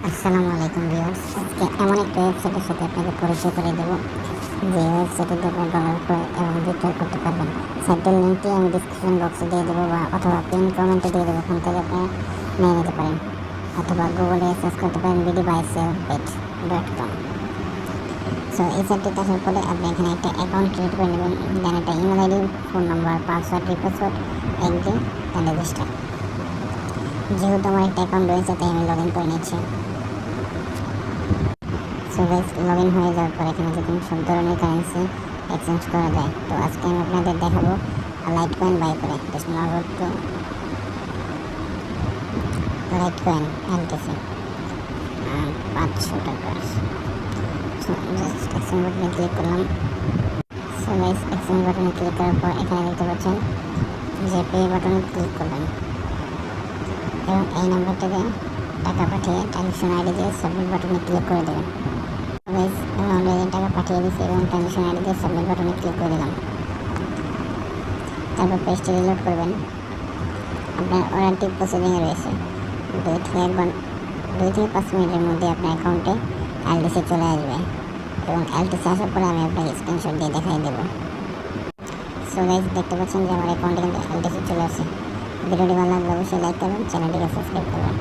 আসসালামু আলাইকুম ভিউয়ার্স, আজকে এমন একটা ওয়েবসাইটের সাথে আপনাকে পরিচয় করে দেবো যে ওয়েবসাইটে আপনি ডলার ক্রয় এবং বিক্রয় করতে পারবেন। সাইটের লিঙ্কটি আমি ডিসক্রিপশন বক্সে দিয়ে দেবো বা অথবা পিন কমেন্টে দিয়ে দেবো, ওখান থেকে আপনি নিয়ে নিতে পারেন অথবা গুগলে সার্চ করতে পারেন bdbuysellpet.com। সো এই সাইটটিতে আসার পরে আপনি এখানে একটা অ্যাকাউন্ট ক্রিয়েট করে নেবেন, দেন একটা email ID, phone number, password, repassword, agree, then register. যেহেতু আমার একটা অ্যাকাউন্ট রয়েছে তাই আমি লগ ইন করে নিচ্ছি। সো গাইস, লগ ইন হয়ে যাওয়ার পর এখানে দেখুন সব ধরনের কারেন্সি এক্সচেঞ্জ করা যায়। তো আজকে আমি আপনাদের দেখাবো লাইট কয়েন বাই করে লাইট কয়েন এলটিসি 500 টাকা। সো জাস্ট এক্সচেঞ্জ বাটনে ক্লিক করলাম। সো গাইস, এক্সচেঞ্জ বাটনে ক্লিক করার পর এখানে দেখতে পাচ্ছেন যে পে বাটনে ক্লিক করবেন এবং এই নাম্বারটাতে টাকা পাঠিয়ে ট্রানজ্যাকশন আইডি দিয়ে সাবমিট বাটনে ক্লিক করে দেবেন। গাইস, আমি অলরেডি টাকা পাঠিয়ে দিয়েছি এবং ট্রানজ্যাকশন আইডি দিয়ে সাবমিট বাটনে ক্লিক করে দিলাম। তারপর পেজটি রিলোড করবেন। আপনার অর্ডারটি প্রসেসিংয়ে রয়েছে। 2 থেকে 5 মিনিটের মধ্যে আপনার অ্যাকাউন্টে এলটিসি চলে আসবে এবং এলটিসি আসার পরে আমি আপনাকে স্ক্রিনশট দিয়ে দেখাই দেবো। সো গাইস, দেখতে পাচ্ছেন যে আমার অ্যাকাউন্টে কিন্তু এলটিসি চলে আসে। ভিডিওটি ভালো লাগলে অবশ্যই লাইক করবেন, চ্যানেলটিকে সাবস্ক্রাইব করবেন।